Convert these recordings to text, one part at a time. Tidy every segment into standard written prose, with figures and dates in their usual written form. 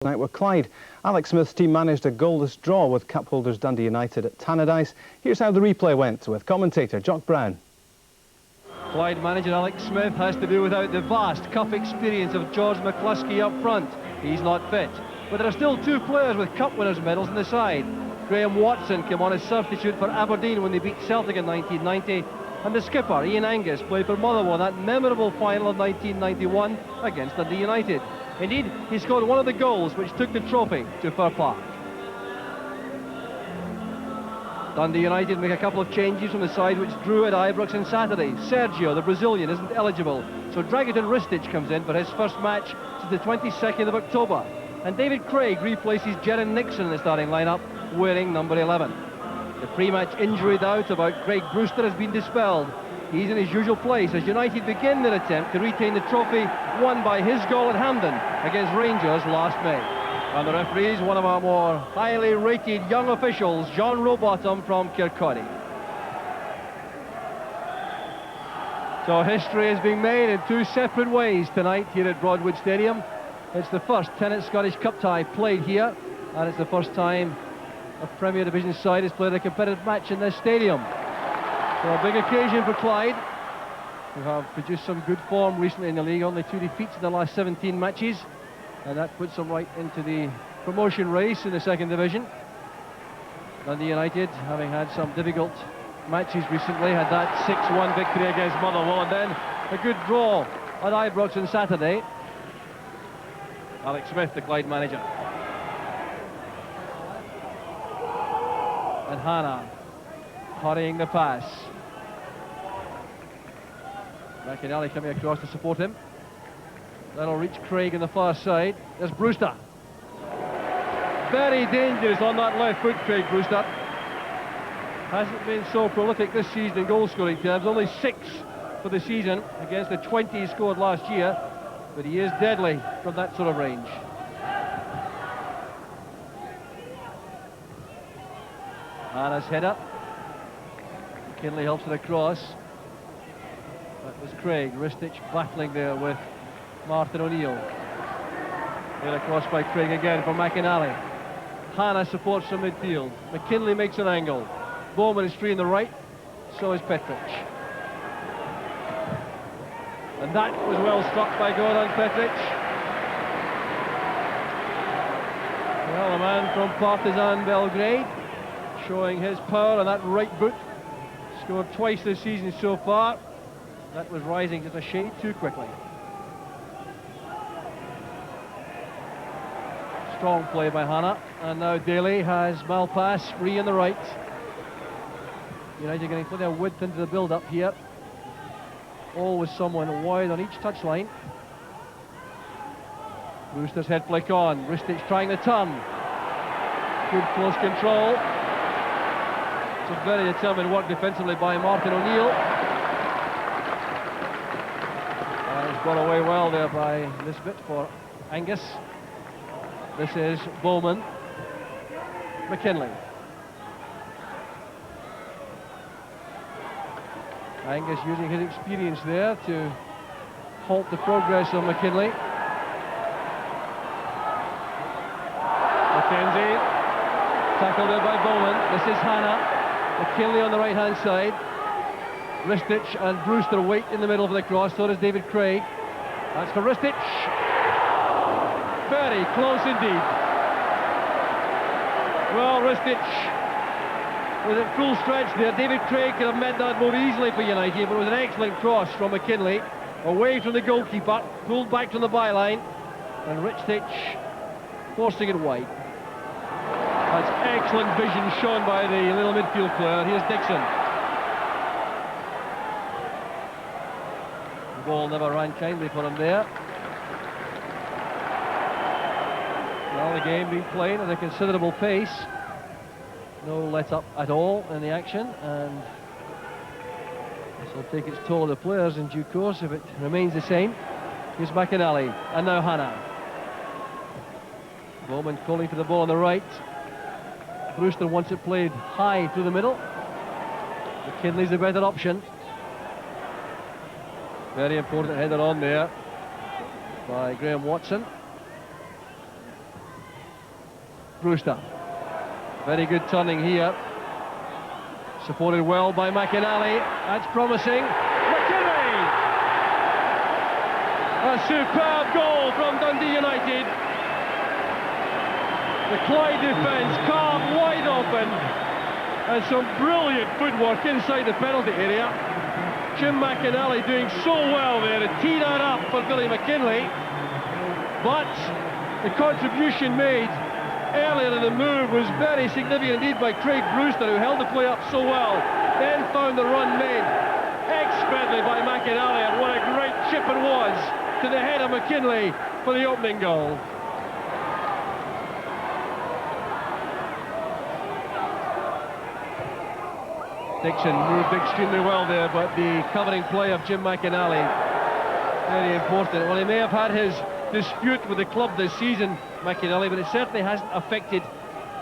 Night with Clyde. Alex Smith's team managed a goalless draw with cup holders Dundee United at Tannadice. Here's how the replay went with commentator Jock Brown. Clyde manager Alex Smith has to do without the vast cup experience of George McCluskey up front. He's not fit. But there are still two players with cup winners' medals in the side. Graham Watson came on as substitute for Aberdeen when they beat Celtic in 1990. And the skipper, Ian Angus, played for Motherwell in that memorable final of 1991 against Dundee United. Indeed, he scored one of the goals which took the trophy to Fir Park. Dundee United make a couple of changes from the side which drew at Ibrox on Saturday. Sergio, the Brazilian, isn't eligible, so Dragutin Ristic comes in for his first match since the 22nd of October. And David Craig replaces Jaron Nixon in the starting lineup, wearing number 11. The pre-match injury doubt about Craig Brewster has been dispelled. He's in his usual place as United begin their attempt to retain the trophy won by his goal at Hampden against Rangers last May. And the referee is one of our more highly rated young officials, John Rowbottom from Kirkcaldy. So history is being made in two separate ways tonight here at Broadwood Stadium. It's the first Tennent Scottish Cup tie played here, and it's the first time a Premier Division side has played a competitive match in this stadium. So a big occasion for Clyde, who have produced some good form recently in the league, only 2 defeats in the last 17 matches, and that puts them right into the promotion race in the second division. Dundee United, having had some difficult matches recently, had that 6-1 victory against Motherwell, and then a good draw at Ibrox on Saturday. Alex Smith, the Clyde manager. And Hannah hurrying the pass. McInally coming across to support him. That'll reach Craig on the far side. There's Brewster. Very dangerous on that left foot, Craig Brewster. Hasn't been so prolific this season in goal scoring terms. Only 6 for the season against the 20 he scored last year. But he is deadly from that sort of range. Hannah's header. McKinley helps it across. That was Craig. Ristic battling there with Martin O'Neill. There across by Craig again for McInally. Hannah supports from midfield. McKinley makes an angle. Bowman is free on the right. So is Petric. And that was well struck by Goran Petric. Well, a man from Partizan Belgrade, showing his power on that right boot. Scored twice this season so far. That was rising just a shade too quickly. Strong play by Hannah. And now Daly has Malpass free on the right. United getting plenty of width into the build-up here. Always someone wide on each touchline. Brewster's head flick on. Ristic trying the turn. Good close control. Some very determined work defensively by Martin O'Neill. It's got away well there by this bit for Angus. This is Bowman. McKinley. Angus using his experience there to halt the progress of McKinley. Mackenzie. Tackled there by Bowman. This is Hannah. McKinley on the right-hand side. Ristic and Brewster wait in the middle for the cross. So does David Craig. That's for Ristic. Very close indeed. Well, Ristic was at full stretch there. David Craig could have met that more easily for United, but it was an excellent cross from McKinley. Away from the goalkeeper, pulled back from the byline, and Ristic forcing it wide. That's excellent vision shown by the little midfield player. Here's Dixon. The ball never ran kindly for him there. Well, the game being played at a considerable pace. No let up at all in the action, and this will take its toll of the players in due course if it remains the same. Here's McInally, and now Hannah. Bowman calling for the ball on the right. Brewster wants it played high through the middle. McKinley's the better option. Very important header on there by Graham Watson. Brewster. Very good turning here. Supported well by McInally. That's promising. McKinley! A superb goal from Dundee United. The Clyde defence carved wide open. And some brilliant footwork inside the penalty area. Jim McInally doing so well there to tee that up for Billy McKinley. But the contribution made earlier in the move was very significant indeed by Craig Brewster, who held the play up so well, then found the run made expertly by McInally, and what a great chip it was to the head of McKinley for the opening goal. Dixon moved extremely well there, but the covering play of Jim McInally, very important. Well, he may have had his dispute with the club this season, McInally, but it certainly hasn't affected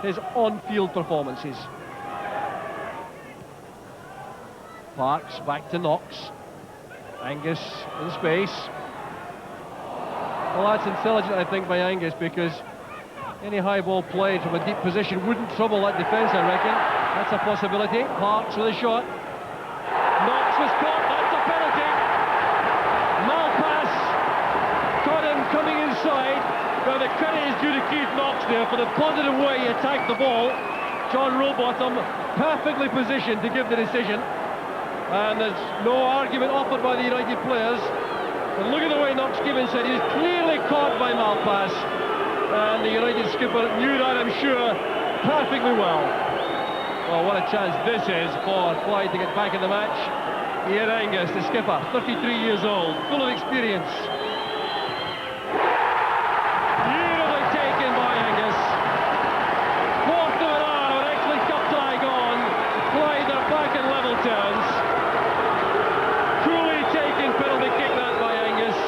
his on-field performances. Parks back to Knox. Angus in space. Well, that's intelligent, I think, by Angus, because any high ball played from a deep position wouldn't trouble that defence, I reckon. That's a possibility. Parks with a shot. Knox was caught. That's a penalty. Malpass caught him coming inside. Now the credit is due to Keith Knox there for the positive way he attacked the ball. John Rowbottom perfectly positioned to give the decision. And there's no argument offered by the United players. But look at the way Knox came inside. He was clearly caught by Malpass. And the United skipper knew that, I'm sure, perfectly well. Well, what a chance this is for Clyde to get back in the match. Here Angus, the skipper, 33 years old, full of experience. Beautifully taken by Angus. Fourth of an hour, an excellent cup tie gone. Clyde are back in level terms. Truly taken penalty kick that by Angus.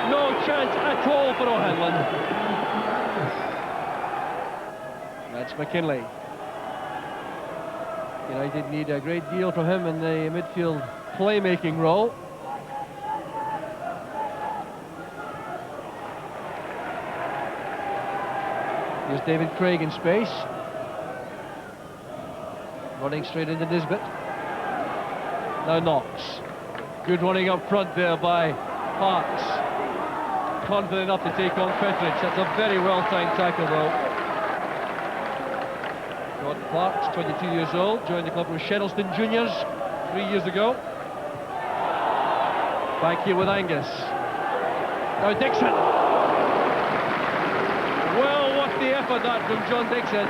No chance at all for O'Hanlon. That's McKinley. United need a great deal from him in the midfield playmaking role. Here's David Craig in space. Running straight into Nisbet. Now Knox. Good running up front there by Parks. Confident enough to take on Petrich. That's a very well-timed tackle though. Gordon Parks, 22 years old, joined the club from Shettleston Juniors 3 years ago. Back here with Angus. Now Dixon. Well, what the effort that from John Dixon.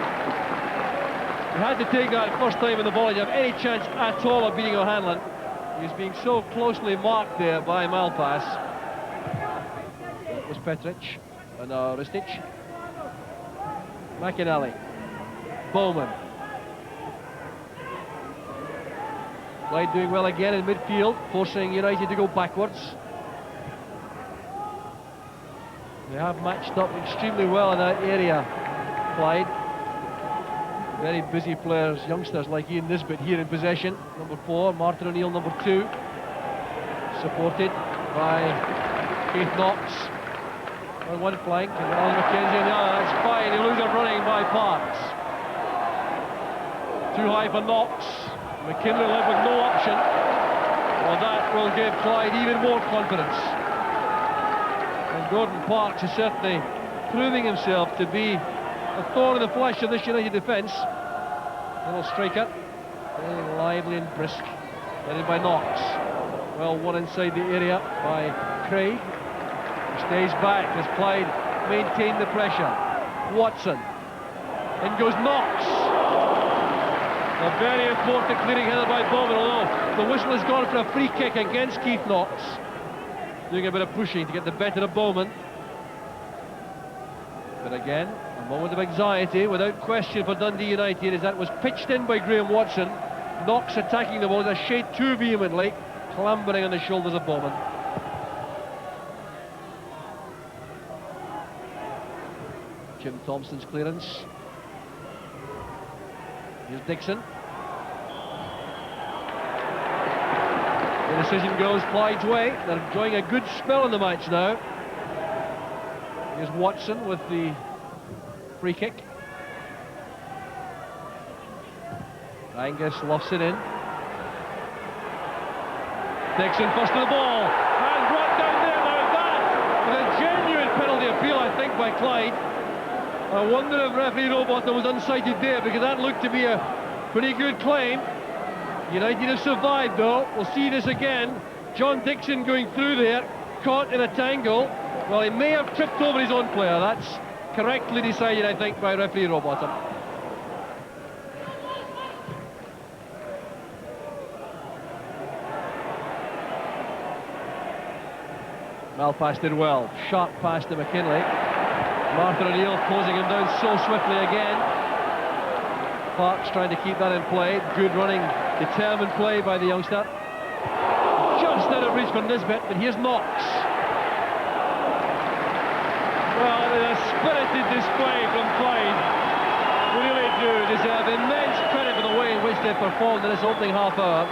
He had to take that first time in the ball. He didn't have any chance at all of beating O'Hanlon. He's being so closely marked there by Malpass. That was Petrich. And now Ristich. McInally. Bowman. Clyde doing well again in midfield, forcing United to go backwards. They have matched up extremely well in that area, Clyde. Very busy players, youngsters like Ian Nisbet here in possession. Number 4, Martin O'Neill, number 2. Supported by Keith Knox on one flank, and Alan McKenzie on the other. That's fine, he loses running by Parks. Too high for Knox. McKinley left with no option. Well, that will give Clyde even more confidence. And Gordon Parks is certainly proving himself to be a thorn in the flesh of this United defence. Little striker, very lively and brisk, headed by Knox. Well, one inside the area by Craig, who stays back as Clyde maintain the pressure. Watson, in goes Knox. A very important clearing header by Bowman, although the whistle has gone for a free kick against Keith Knox. Doing a bit of pushing to get the better of Bowman. But again, a moment of anxiety, without question, for Dundee United, as that was pitched in by Graham Watson. Knox attacking the ball a shade too vehemently, clambering on the shoulders of Bowman. Jim Thompson's clearance. Here's Dixon. The decision goes Clyde's way. They're enjoying a good spell in the match now. Here's Watson with the free kick. Angus lofts it in. Dixon first to the ball, and brought down there. Now that was a genuine penalty appeal, I think, by Clyde. I wonder if referee Rowbottom was unsighted there, because that looked to be a pretty good claim. United have survived though. We'll see this again. John Dixon going through there, caught in a tangle. Well, he may have tripped over his own player. That's correctly decided, I think, by referee Rowbottom. Malpass did well. Sharp pass to McKinley. Martha O'Neill closing him down so swiftly again. Parks trying to keep that in play. Good running, determined play by the youngster. Just out of reach for Nisbet, but here's Knox. Well, a spirited display from Clyde. Really do deserve immense credit for the way in which they performed in this opening half hour.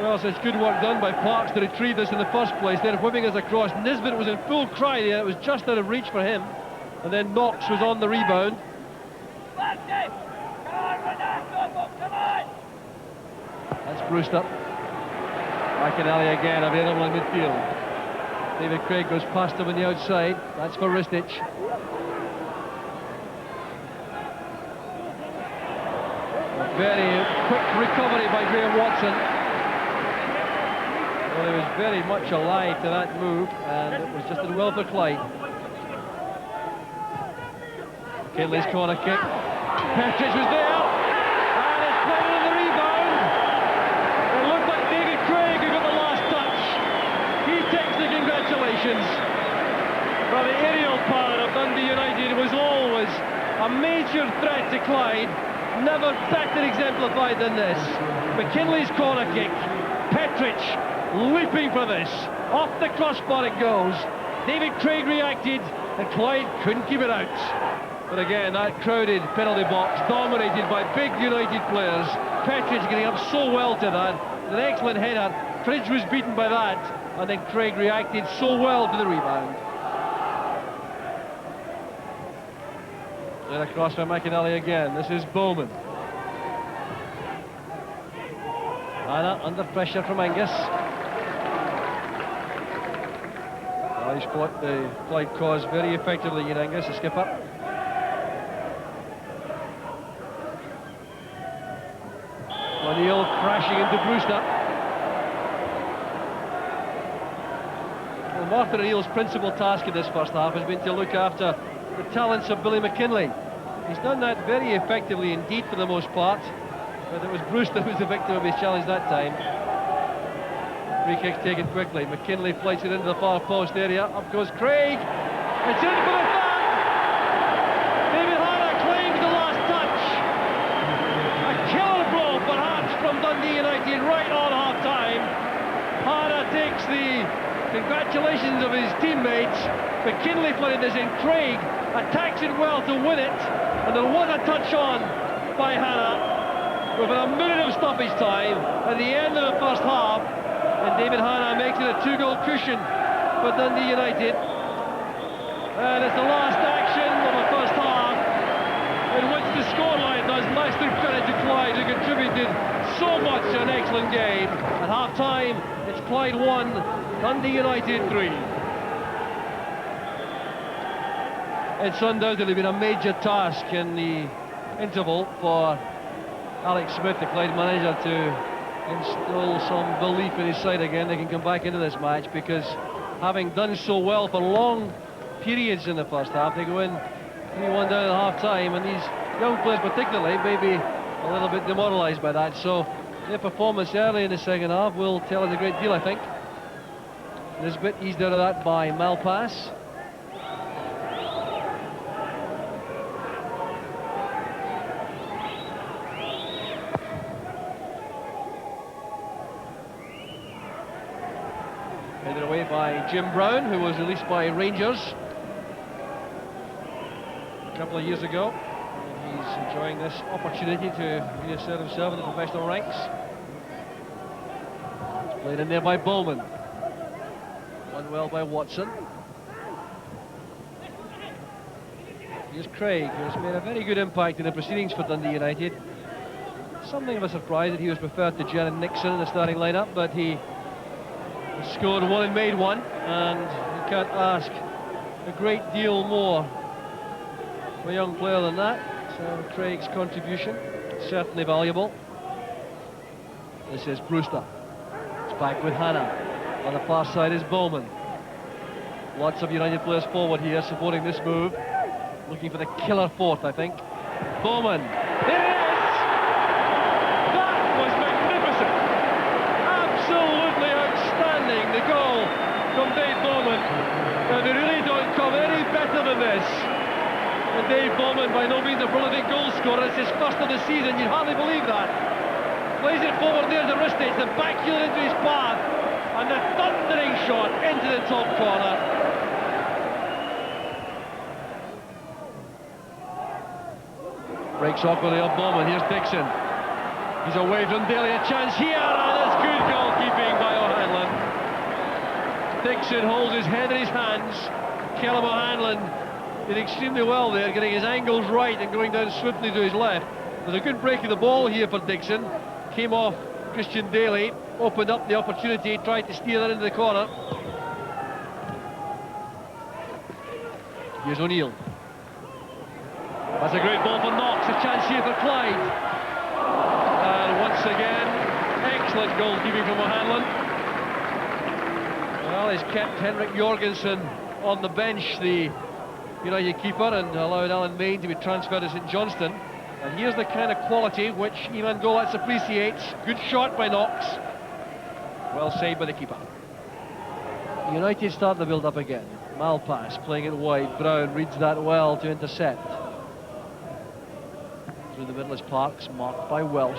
Well, so it's good work done by Parks to retrieve this in the first place. They're whipping us across. Nisbet was in full cry there. It was just out of reach for him. And then Knox was on the rebound. That's Brewster. McInally again available in midfield. David Craig goes past him on the outside. That's for Ristich. A very quick recovery by Graham Watson. Well, he was very much alive to that move, and it was just as well for Clyde. McKinley's corner kick. Petric was there, and it's played on the rebound. It looked like David Craig who got the last touch. He takes the congratulations. Well, the aerial power of Dundee United was always a major threat to Clyde. Never better exemplified than this. McKinley's corner kick. Petric leaping for this. Off the crossbar it goes. David Craig reacted, and Clyde couldn't keep it out. But again, that crowded penalty box dominated by big United players. Petric getting up so well to that. An excellent header. Cridge was beaten by that, and then Craig reacted so well to the rebound. Then across for McInally again. This is Bowman. Anna under pressure from Angus. Well, he's fought the Clyde cause very effectively, Ian Angus, the skipper. O'Neill crashing into Brewster. Well, Martin O'Neill's principal task in this first half has been to look after the talents of Billy McKinley. He's done that very effectively indeed for the most part, but it was Brewster who was the victim of his challenge that time. Free kick's taken quickly. McKinley flights it into the far post area. Up goes Craig. It's in for the third. David Hanna claims the last touch. A killer blow perhaps from Dundee United right on half-time. Hanna takes the congratulations of his teammates. McKinley playing this in. Craig attacks it well to win it, and there was a touch on by Hanna with a minute of stoppage time at the end of the first half, and David Hanna makes it a 2-goal cushion for Dundee United. And it's the last action of the first half in which the scoreline does massive credit to Clyde, who contributed so much to an excellent game. At half-time, it's Clyde 1, Dundee United 3. It's undoubtedly been a major task in the interval for Alex Smith, the Clyde manager, to instill some belief in his side again. They can come back into this match, because having done so well for long periods in the first half, they go in 3-1 down at half-time, and these young players particularly may be a little bit demoralised by that. So their performance early in the second half will tell us a great deal, I think. Nisbet eased out of that by Malpass. Headed away by Jim Brown, who was released by Rangers a couple of years ago. And he's enjoying this opportunity to reassert himself in the professional ranks. It's played in there by Bowman. Done well by Watson. Here's Craig, who has made a very good impact in the proceedings for Dundee United. something of a surprise that he was preferred to Jaron Nixon in the starting lineup, but he scored one and made one, and you can't ask a great deal more for a young player than that. So Craig's contribution, certainly valuable. This is Brewster. It's back with Hannah. On the far side is Bowman. Lots of United players forward here supporting this move. Looking for the killer fourth, I think. Bowman. There it is! That was magnificent! Absolutely outstanding, the goal from Dave Bowman. And they really don't come any better than this. And Dave Bowman, by no means a prolific goal scorer, it's his first of the season, you'd hardly believe that. Plays it forward there to wristage, the back heel into his path, and the thundering shot into the top corner. Breaks awkwardly up Bowman, here's Dixon. He's away from Daly, a chance here, and it's good goalkeeping by O'Hanlon. Dixon holds his head in his hands. Callum O'Hanlon did extremely well there, getting his angles right and going down swiftly to his left. There's a good break of the ball here for Dixon. Came off Christian Daly, opened up the opportunity, tried to steer that into the corner. Here's O'Neill. That's a great ball for Knox, a chance here for Clyde. And once again, excellent goalkeeping from O'Hanlon. Well, he's kept Henrik Jorgensen on the bench, the United keeper, and allowed Alan Main to be transferred to St Johnstone. And here's the kind of quality which Ivan Golats appreciates. Good shot by Knox. Well saved by the keeper. United start the build-up again. Malpass playing it wide. Brown reads that well to intercept. Through the middle is Parks, marked by Welsh.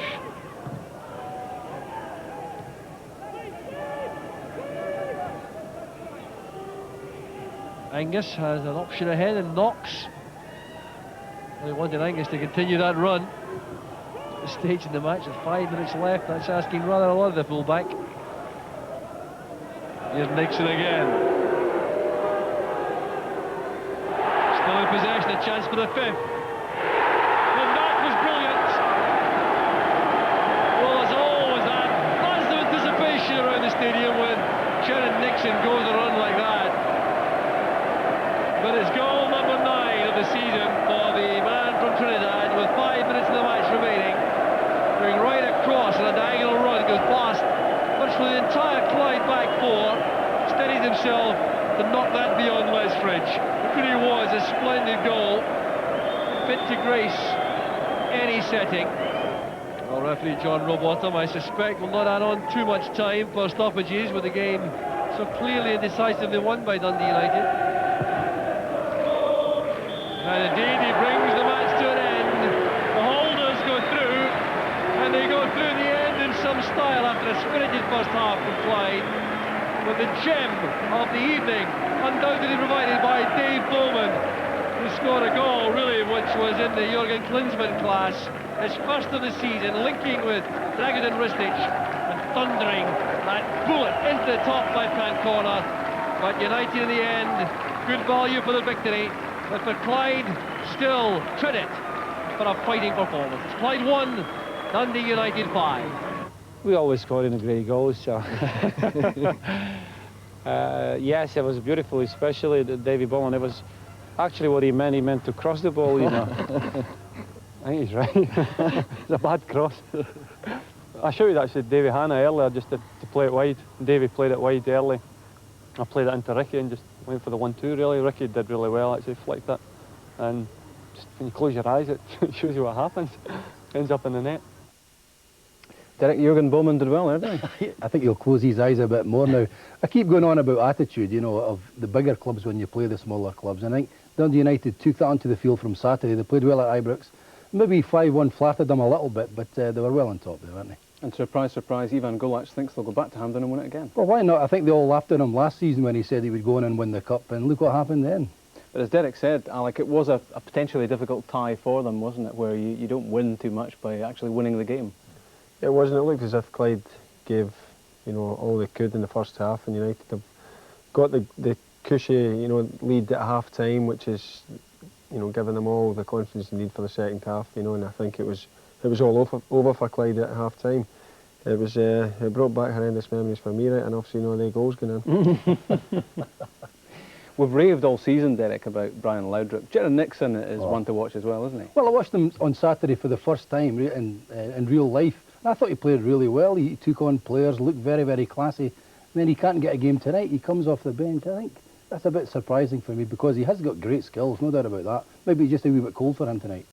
Angus has an option ahead, and Knox. They wanted Angus to continue that run. At this stage in the match, with 5 minutes left, that's asking rather a lot of the fullback. Here's Nixon again. Still in possession, a chance for the fifth. And that was brilliant. Well, there's always that lots of anticipation around the stadium when Jaron Nixon goes a run like that. But it's goal number 9 of the season for the man from Trinidad, with 5 minutes of the match remaining. Going right across on a diagonal run, goes past virtually the entire Clyde back four, steadies himself to knock that beyond Lesfridge. It really was a splendid goal, fit to grace any setting. Well, referee John Rowbottom, I suspect, will not add on too much time for stoppages with the game so clearly and decisively won by Dundee United. And indeed, he brings the match to an end. The holders go through, and they go through the end in some style after a spirited first half from Clyde. But the gem of the evening, undoubtedly provided by Dave Bowman, who scored a goal, really, which was in the Jurgen Klinsmann class. His first of the season, linking with Dragutin Ristic and thundering that bullet into the top left-hand corner. But United in the end, good value for the victory. But for Clyde, still credit for a fighting performance. Clyde 1, Dundee United 5. We always score in the great goals, so yes, it was beautiful, especially the Davy Bowman. It was actually what he meant to cross the ball, you know. I think he's right. It's a bad cross. I shouted actually Davy Hannah earlier just to play it wide. Davy played it wide early. I played it into Ricky and just went for the 1-2 really. Ricky did really well, actually flicked it. And just when you close your eyes, it shows you what happens. Ends up in the net. Derek, Jurgen Bowman did well, didn't he? I think he'll close his eyes a bit more now. I keep going on about attitude, you know, of the bigger clubs when you play the smaller clubs. And I think Dundee United took that onto the field from Saturday. They played well at Ibrox. Maybe 5-1 flattered them a little bit, but they were well on top there, weren't they? And surprise, surprise, Ivan Golats thinks they'll go back to Hampden and win it again. Well, why not? I think they all laughed at him last season when he said he would go in and win the cup, and look what happened then. But as Derek said, Alec, it was a potentially difficult tie for them, wasn't it, where you don't win too much by actually winning the game. It wasn't. It looked as if Clyde gave, you know, all they could in the first half, and United have got the cushy, you know, lead at half-time, which is, you know, giving them all the confidence they need for the second half, you know, and I think it was it was all over for Clyde at half time. It brought back horrendous memories for me, right enough, so you know the goals going in. We've raved all season, Derek, about Brian Laudrup. Jared Nixon is one to watch as well, isn't he? Well, I watched him on Saturday for the first time in real life, and I thought he played really well. He took on players, looked very, very classy. And then he can't get a game tonight. He comes off the bench. I think that's a bit surprising for me because he has got great skills, no doubt about that. Maybe just a wee bit cold for him tonight.